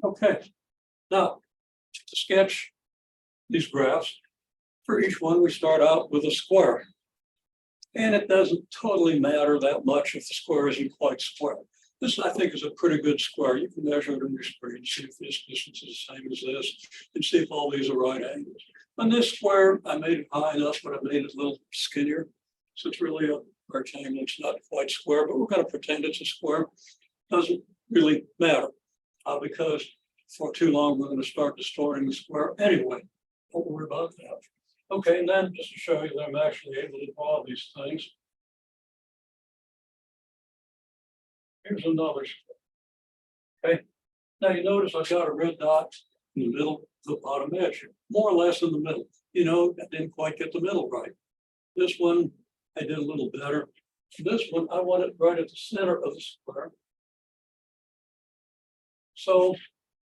Okay, now to sketch these graphs, for each one we start out with a square. And it doesn't totally matter that much if the square isn't quite square. This, I think, is a pretty good square. You can measure it on your screen, see if this distance is the same as this, and see if all these are right angles. On this square, I made it high enough, but I made it a little skinnier. So it's really a rectangle. It's not quite square, but we're going to pretend it's a square. Doesn't really matter because for too long, we're going to start distorting the square anyway. Don't worry about that. Okay, and then just to show you that I'm actually able to draw these things. Here's another square. Okay, now you notice I've got a red dot in the middle of the bottom edge, more or less in the middle. You know, I didn't quite get the middle right. This one, I did a little better. This one, I want it right at the center of the square. So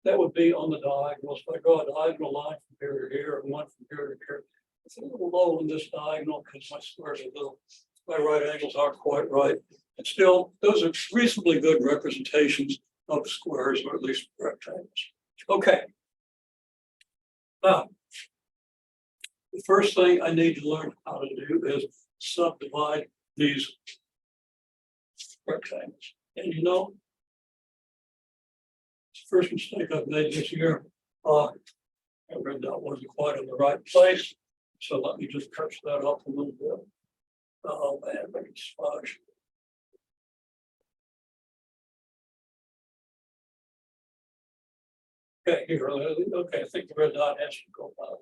that would be on the diagonal. So I draw a diagonal line from here to here and one from here to here. It's a little low in this diagonal because my squares are little, my right angles aren't quite right. And still, those are reasonably good representations of squares, or at least rectangles. Okay. Now, the first thing I need to learn how to do is subdivide these rectangles. And you know, it's the first mistake I've made this year. I read that wasn't quite in the right place. So let me just touch that up a little bit. Oh man, make it smudge. Okay, here, okay, I think the red dot has to go out.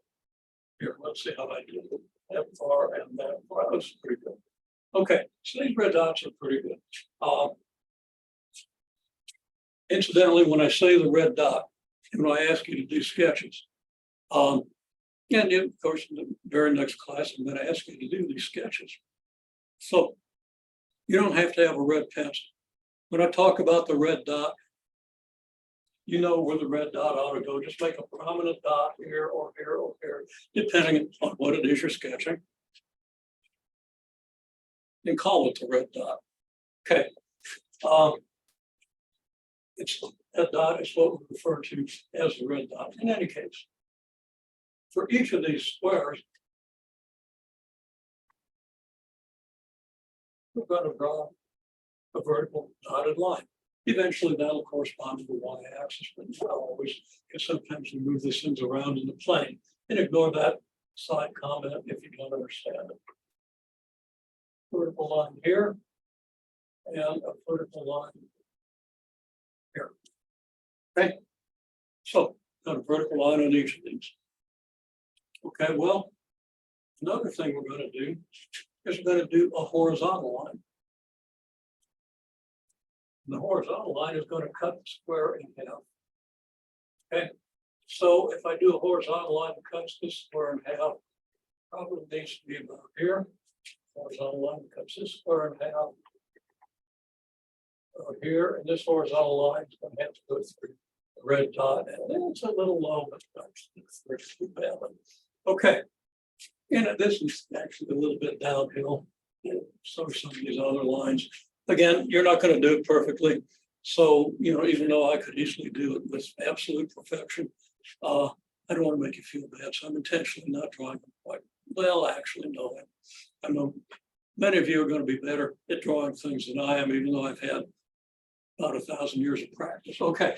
Here, let's see how I do that far and that far. That's pretty good. Okay, so these red dots are pretty good. Incidentally, when I say the red dot, and when I ask you to do sketches, and of course, in the very next class, I'm going to ask you to do these sketches. So you don't have to have a red pencil. When I talk about the red dot, you know where the red dot ought to go. Just make a prominent dot here or here or here, depending on what it is you're sketching. And call it the red dot. Okay. That dot is what we refer to as the red dot. In any case, for each of these squares, we're going to draw a vertical dotted line. Eventually, that'll correspond to the y-axis, but not always, because sometimes we move these things around in the plane. And ignore that side comment if you don't understand it. Vertical line here, and a vertical line here. Okay, so got a vertical line on each of these. Okay, well, another thing we're going to do is we're going to do a horizontal line. And the horizontal line is going to cut the square in half. Okay, so if I do a horizontal line that cuts this square in half, probably needs to be about here. Horizontal line cuts this square in half. Here, and this horizontal line is going to have to go through the red dot, and it's a little low, but it's too bad. Okay, and this is actually a little bit downhill. So are some of these other lines. Again, you're not going to do it perfectly. So, you know, even though I could easily do it with absolute perfection, I don't want to make you feel bad. So I'm intentionally not drawing them quite well, actually, no. I know many of you are going to be better at drawing things than I am, even though I've had about 1,000 years of practice. Okay.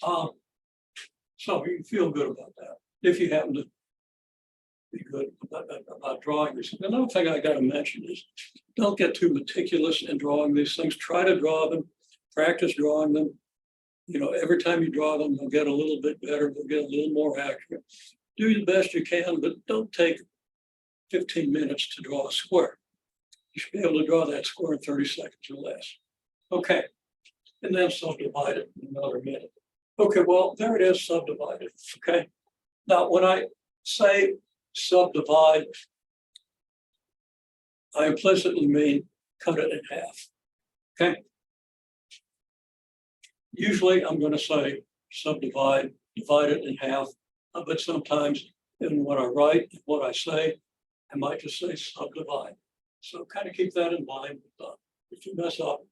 So you feel good about that. If you happen to be good about drawing these. Another thing I got to mention is don't get too meticulous in drawing these things. Try to draw them, practice drawing them. You know, every time you draw them, they'll get a little bit better, they'll get a little more accurate. Do the best you can, but don't take 15 minutes to draw a square. You should be able to draw that square in 30 seconds or less. Okay, and then subdivide it in another minute. Okay, well, there it is, subdivided. Okay, now when I say subdivide, I implicitly mean cut it in half. Okay. Usually I'm going to say subdivide, divide it in half, but sometimes in what I write, what I say, I might just say subdivide. So kind of keep that in mind. If you mess up,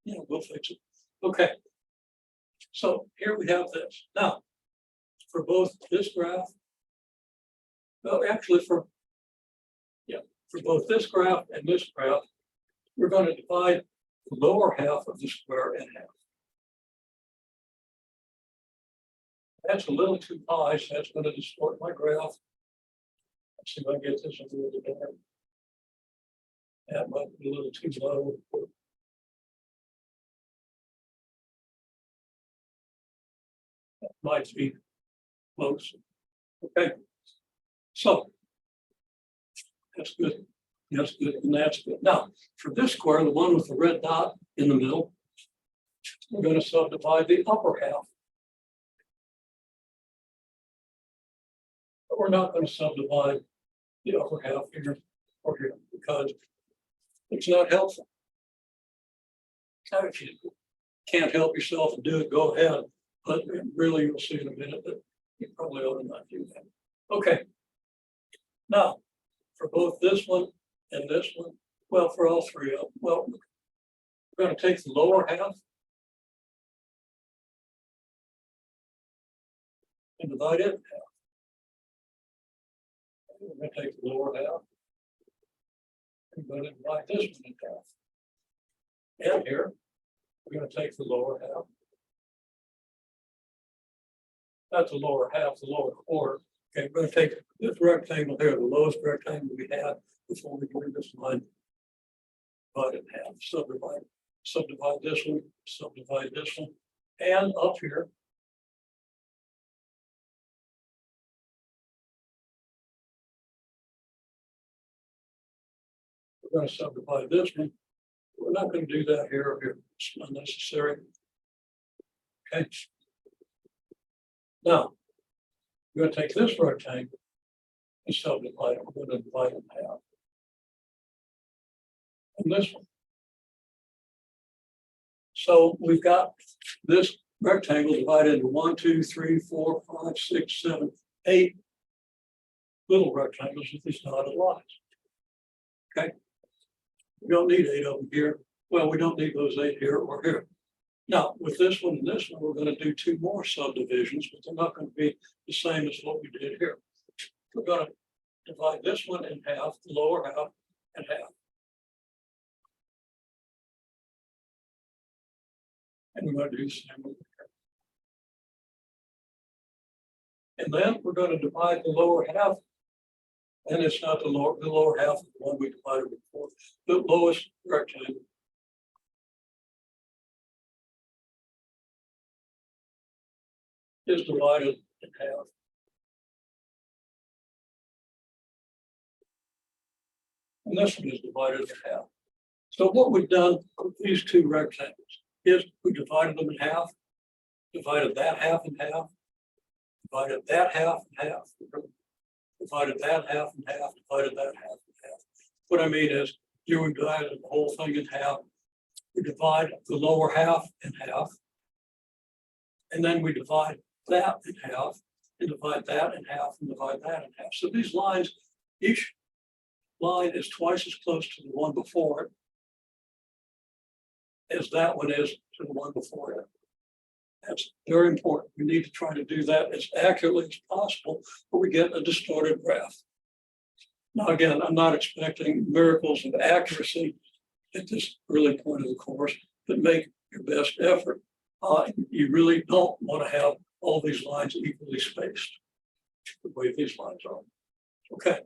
you know, we'll fix it. Okay. So here we have this. Now, for both this graph, well, actually for both this graph and this graph, we're going to divide the lower half of the square in half. That's a little too high, so that's going to distort my graph. Let's see if I can get this a little bit better. That might be a little too low. That might be close. Okay. So that's good. That's good, and that's good. Now, for this square, the one with the red dot in the middle, we're going to subdivide the upper half. But we're not going to subdivide the upper half here or here because it's not helpful. Now, if you can't help yourself and do it, go ahead. But really, you'll see in a minute that you probably ought to not do that. Okay. Now, for both this one and this one, well, for all three of them, well, we're going to take the lower half and divide it in half. We're going to take the lower half and we're going to divide this one in half. And here, we're going to take the lower half. Not the lower half, the lower quarter. Okay, we're going to take this rectangle here, the lowest rectangle we had before we drew this line. Divide it in half, subdivide this one, subdivide this one, and up here. We're going to subdivide this one. We're not going to do that here or here. It's unnecessary. Okay. Now, we're going to take this rectangle and subdivide it. We're going to divide it in half. And this one. So we've got this rectangle divided into 1, 2, 3, 4, 5, 6, 7, 8 little rectangles with these dotted lines. Okay. We don't need 8 of them here. Well, we don't need those 8 here or here. Now, with this one and this one, we're going to do 2 more subdivisions, but they're not going to be the same as what we did here. We're going to divide this one in half, the lower half, in half. And we're going to do the same over here. And then we're going to divide the lower half. And it's not the lower half of the one we divided before, the lowest rectangle. Is divided in half. And this one is divided in half. So what we've done with these 2 rectangles is we divided them in half, divided that half in half, divided that half in half, divided that half in half, divided that half in half. What I mean is, here we divided the whole thing in half. We divide the lower half in half, and then we divide that in half, and divide that in half, and divide that in half. So these lines, each line is twice as close to the one before it as that one is to the one before it. That's very important. We need to try to do that as accurately as possible, or we get a distorted graph. Now, again, I'm not expecting miracles of accuracy at this early point of the course, but make your best effort. You really don't want to have all these lines equally spaced the way these lines are. Okay.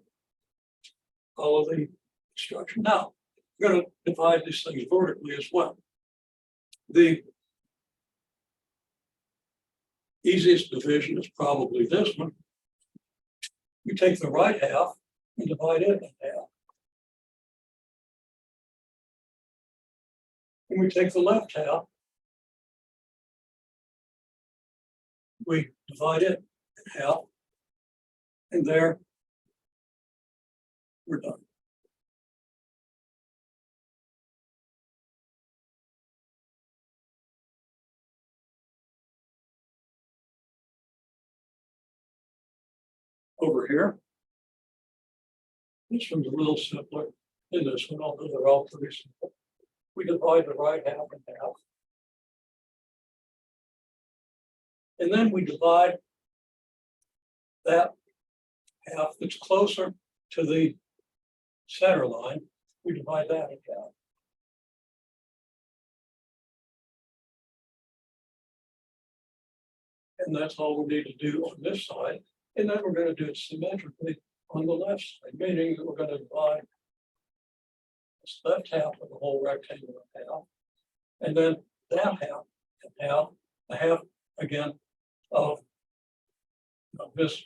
Follow the instruction. Now, we're going to divide these things vertically as well. The easiest division is probably this one. You take the right half and divide it in half. And we take the left half, we divide it in half, and there we're done. Over here, this one's a little simpler than this one, although they're all pretty simple. We divide the right half in half. And then we divide that half that's closer to the center line, we divide that in half. And that's all we need to do on this side. And then we're going to do it symmetrically on the left side, meaning that we're going to divide this left half of the whole rectangle in half. And then that half in half, the half again of this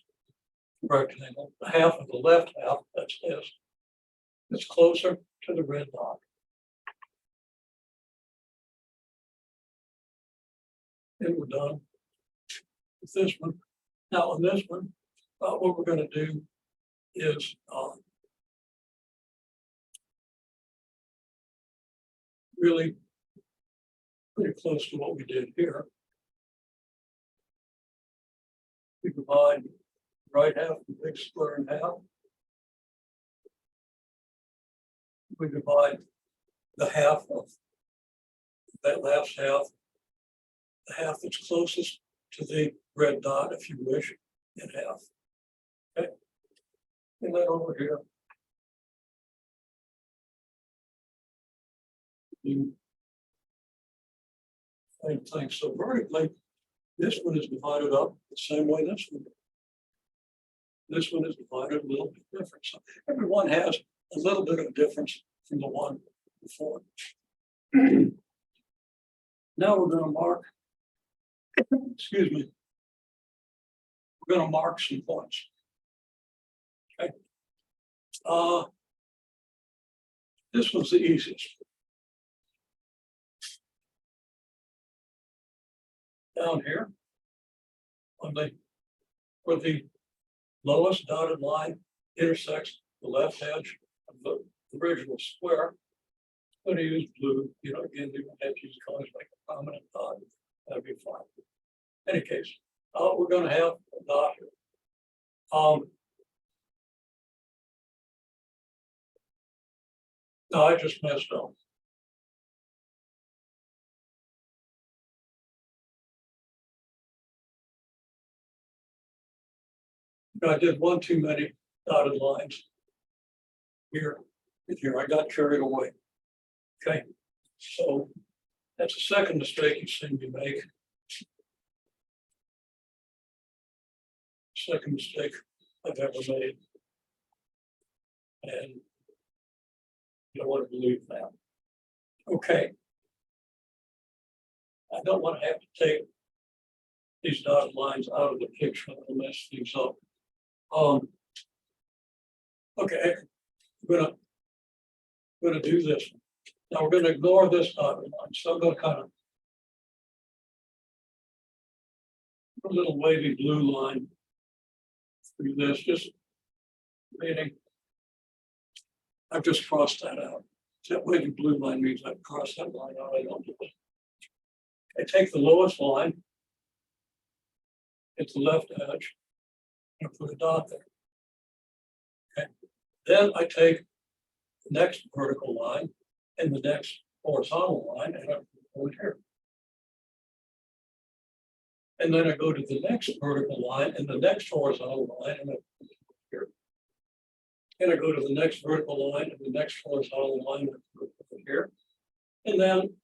rectangle, the half of the left half, that's this, it's closer to the red dot. And we're done with this one. Now on this one, what we're going to do is really pretty close to what we did here. We divide the right half of the big square in half. We divide the half of that last half, the half that's closest to the red dot, if you wish, in half. Okay. And then over here, you same thing. So vertically, this one is divided up the same way this one. This one is divided a little bit different. So every one has a little bit of difference from the one before. Now we're going to mark, excuse me, we're going to mark some points. Okay. This one's the easiest. Down here, on the where the lowest dotted line intersects the left edge of the original square, I'm going to use blue. You know, again, you don't have to use colors like a prominent dot. That'd be fine. In any case, we're going to have a dot here. No, I just messed up. I did one too many dotted lines here and here. I got carried away. Okay, so that's the second mistake you've seen me make. Second mistake I've ever made. And you don't want to believe that. Okay. I don't want to have to take these dotted lines out of the picture and mess things up. Okay, we're gonna do this. Now we're gonna ignore this dotted line. So I'm gonna kind of put a little wavy blue line through this, just meaning I've just crossed that out. That wavy blue line means I've crossed that line out. I don't do it. I take the lowest line, it's the left edge, and put a dot there. Okay. Then I take the next vertical line and the next horizontal line, and I put it here. And then I go to the next vertical line and the next horizontal line, and I put it here. And I go to the next vertical line and the next horizontal line, and I put it here. And then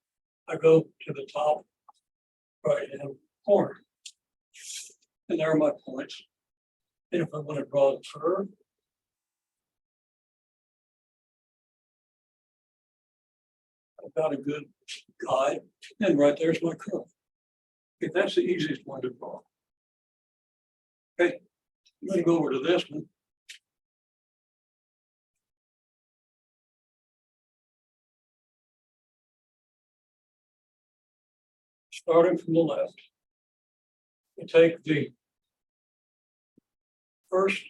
I go to the top right-hand corner. And there are my points. And if I want to draw the curve, I've got a good guide, and right there's my curve. Okay, that's the easiest one to draw. Okay, I'm going to go over to this one. Starting from the left, you take the first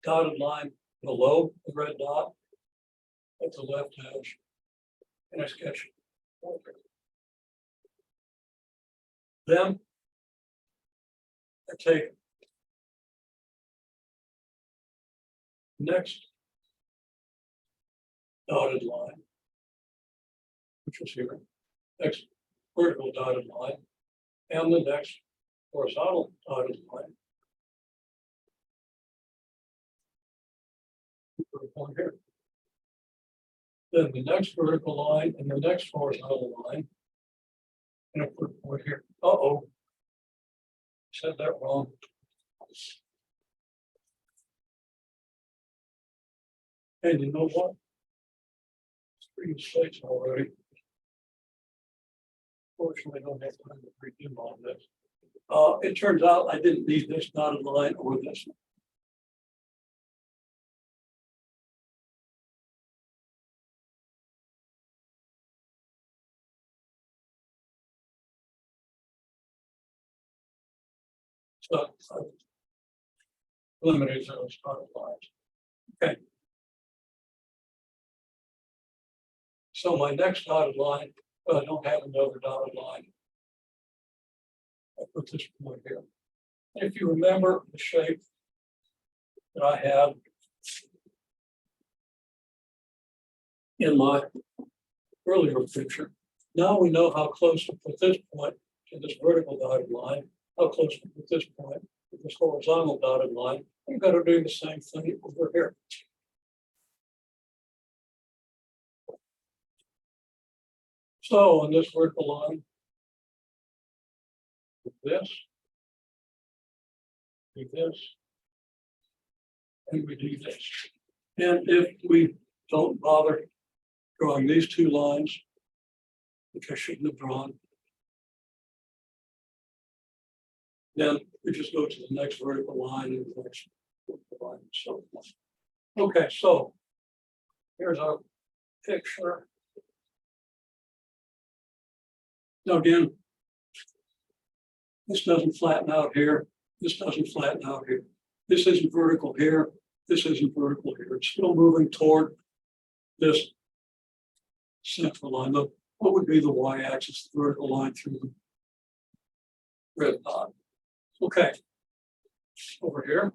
dotted line below the red dot at the left edge, and I sketch it. Then I take next dotted line, which is here, next vertical dotted line, and the next horizontal dotted line. Put a point here. Then the next vertical line and the next horizontal line. And I put a point here. Uh-oh. Said that wrong. And you know what? It's 3 mistakes already. Fortunately, I don't have time to redo all this. It turns out I didn't need this dotted line or this one. So I eliminated those dotted lines. Okay. So my next dotted line, I don't have another dotted line. I put this point here. If you remember the shape that I had in my earlier picture, now we know how close to put this point to this vertical dotted line, how close to put this point to this horizontal dotted line. We've got to do the same thing over here. So on this vertical line, this, do this, and we do this. And if we don't bother drawing these 2 lines, which I shouldn't have drawn, then we just go to the next vertical line and the next vertical line. So, okay, so here's our picture. Now again, this doesn't flatten out here. This doesn't flatten out here. This isn't vertical here. This isn't vertical here. It's still moving toward this central line. Look, what would be the y-axis, the vertical line through the red dot? Okay, over here,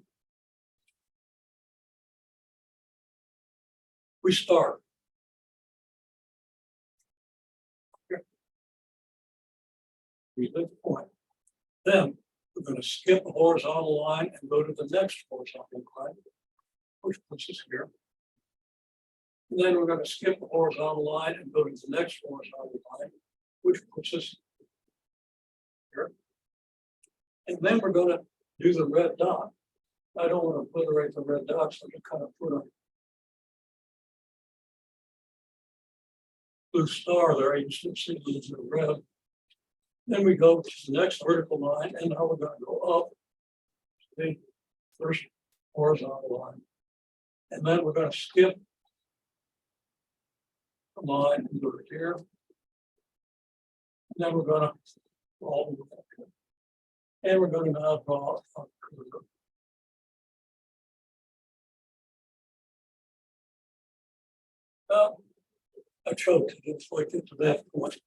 we start. Here. We hit the point. Then we're going to skip a horizontal line and go to the next horizontal line, which puts us here. And then we're going to skip the horizontal line and go to the next horizontal line, which puts us here. And then we're going to do the red dot. I don't want to obliterate the red dot, so I just kind of put a blue star there. You can still see the red. Then we go to the next vertical line, and now we're going to go up to the first horizontal line. And then we're going to skip the line and go to here. And then we're going to go all the way back here. And we're going to now draw a curve. I choked it. It's like it to that point.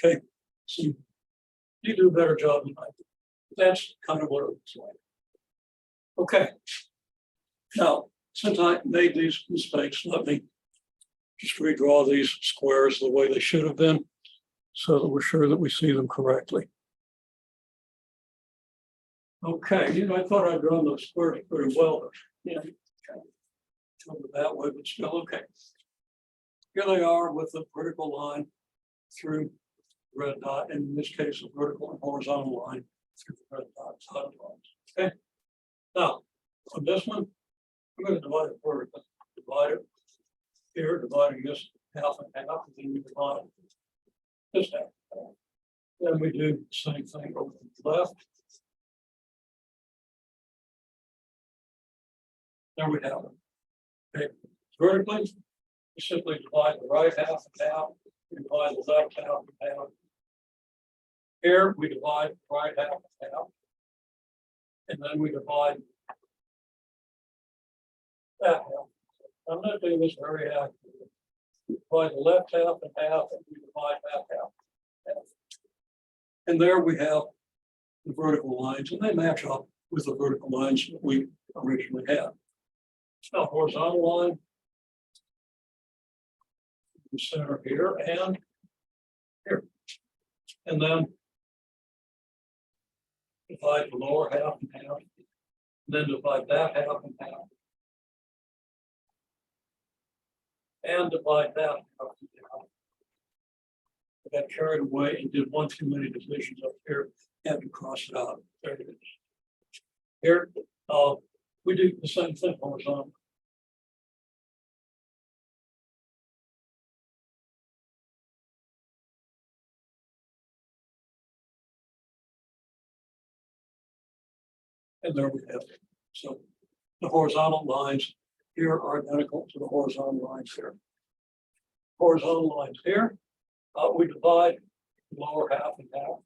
Okay, so you do a better job than I do. That's kind of what it looks like. Okay. Now, since I made these mistakes, let me just redraw these squares the way they should have been, so that we're sure that we see them correctly. Okay, I thought I'd drawn those squares pretty well. Yeah, okay. That way, but still okay. Here they are with the vertical line through the red dot, and in this case, a vertical and horizontal line through the red dot dotted lines. Okay. Now, on this one, I'm going to divide it vertically. Divide it here, dividing this half and half, and then we divide this half. Then we do the same thing over to the left. There we have it. Okay. Vertically, we simply divide the right half and half, we divide the left half and half. Here we divide the right half and half. And then we divide that half. I'm not doing this very accurately. We divide the left half and half, and we divide that half. And there we have the vertical lines, and they match up with the vertical lines that we originally had. Now, horizontal line, the center here and here. And then divide the lower half in half, then divide that half in half, and divide that half in half. I got carried away and did one too many divisions up here, had to cross it out. There it is. Here, we do the same thing horizontal. And there we have it. So the horizontal lines here are identical to the horizontal lines here. Horizontal lines here, we divide the lower half in half.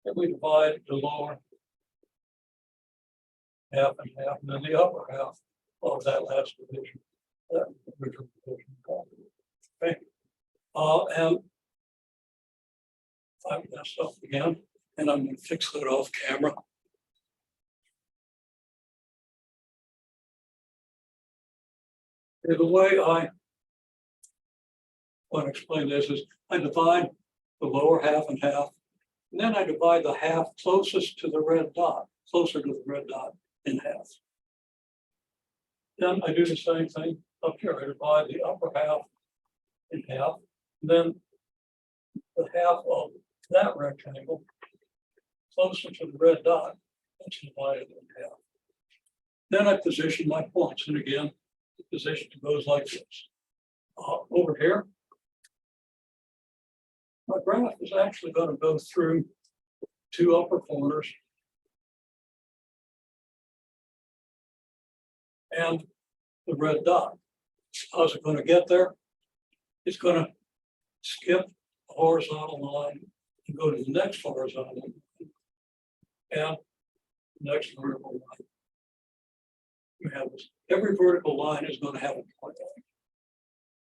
And we divide the lower half in half, and then the upper half of that last division. That original division. Okay. And I messed up again, and I'm going to fix that off camera. The way I want to explain this is I divide the lower half in half, and then I divide the half closest to the red dot, closer to the red dot in half. Then I do the same thing up here. I divide the upper half in half, and then the half of that rectangle closer to the red dot, that's divided in half. Then I position my points, and again, the position goes like this. Over here, my graph is actually going to go through two upper corners and the red dot. How's it going to get there? It's going to skip a horizontal line and go to the next horizontal line and the next vertical line. We have this. Every vertical line is going to have a point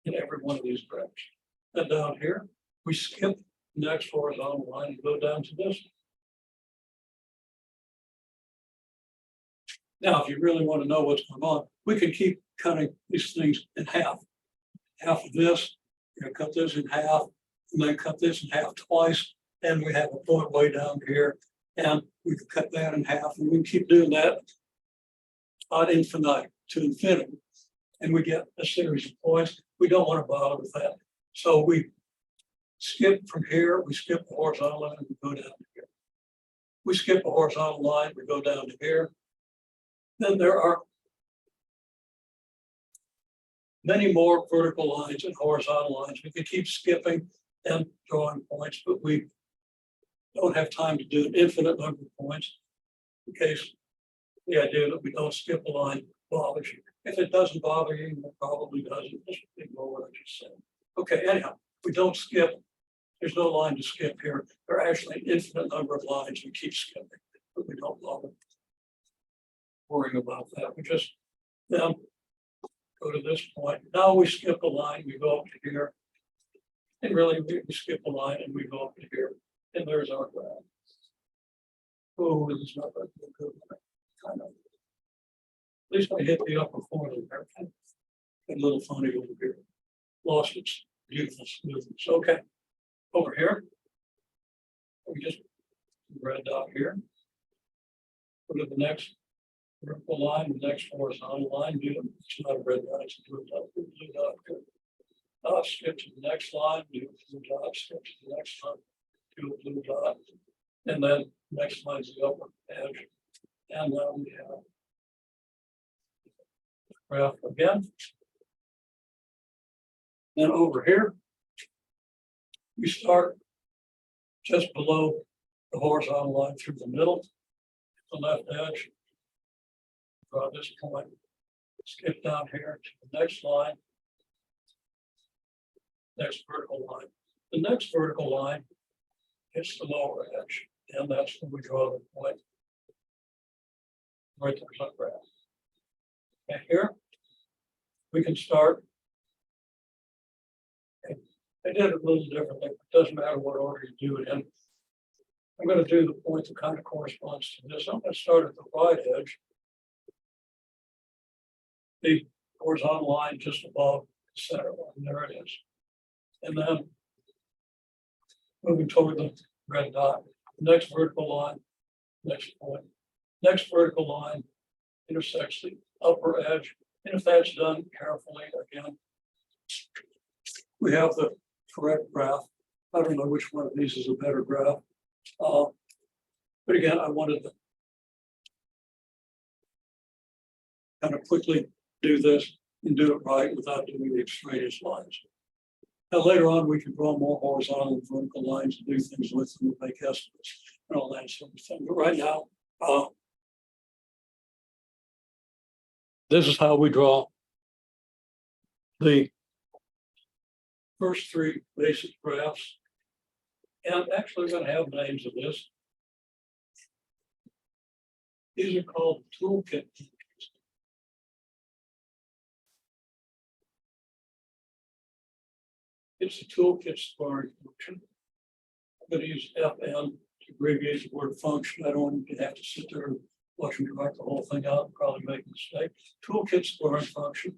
in every one of these graphs. And down here, we skip the next horizontal line and go down to this. Now, if you really want to know what's going on, we can keep cutting these things in half. Half of this, we're going to cut this in half, and then cut this in half twice, and we have a point way down here, and we can cut that in half, and we can keep doing that ad infinitum to infinity, and we get a series of points. We don't want to bother with that, so we skip from here. We skip the horizontal line, we go down to here. We skip the horizontal line, we go down to here. Then there are many more vertical lines and horizontal lines. We can keep skipping and drawing points, but we don't have time to do an infinite number of points in case the idea that we don't skip a line bothers you. If it doesn't bother you, it probably doesn't. Just ignore what I just said. Okay, anyhow, we don't skip. There's no line to skip here. There are actually an infinite number of lines we keep skipping, but we don't bother worrying about that. We just then go to this point. Now we skip a line, we go up to here. And really, we skip a line and we go up to here. And there's our graph. Oh, this is not a good one. Kind of. At least I hit the upper corner there. A little funny over here. Lost its beautiful smoothness. Okay. Over here. We just red dot here. Go to the next vertical line, the next horizontal line. It's not a red dot, it's a blue dot. Blue dot. Skip to the next line, do a blue dot, skip to the next line, do a blue dot. And then next line is the upper edge. And now we have graph again. Then over here, we start just below the horizontal line through the middle, the left edge. Draw this point, skip down here to the next line, next vertical line. The next vertical line hits the lower edge, and that's when we draw the point. Right there's our graph. And here we can start. I did it a little differently. It doesn't matter what order you do it in. I'm going to do the point that kind of corresponds to this. I'm going to start at the right edge. The horizontal line just above the center line. There it is. And then moving toward the red dot. next vertical line, next point, next vertical line intersects the upper edge. And if that's done carefully, again, we have the correct graph. I don't know which one of these is a better graph. But again, I wanted to kind of quickly do this and do it right without doing the extraneous lines. Now, later on, we can draw more horizontal and vertical lines and do things with them, make estimates and all that sort of thing. But right now, this is how we draw the first three basic graphs. And I'm actually going to have names of this. These are called toolkit. It's a toolkit scoring function. I'm going to use FN to abbreviate the word function. I don't want you to have to sit there and watch me write the whole thing out and probably make a mistake. Toolkit scoring function.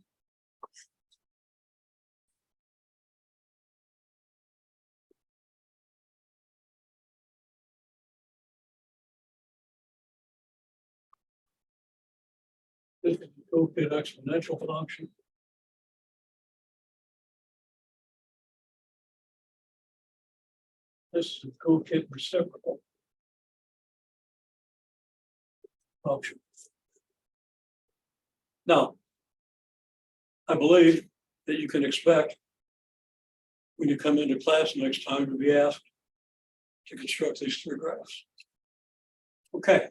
This is the toolkit exponential function. This is the toolkit reciprocal function. Now, I believe that you can expect when you come into class next time to be asked to construct these three graphs. Okay.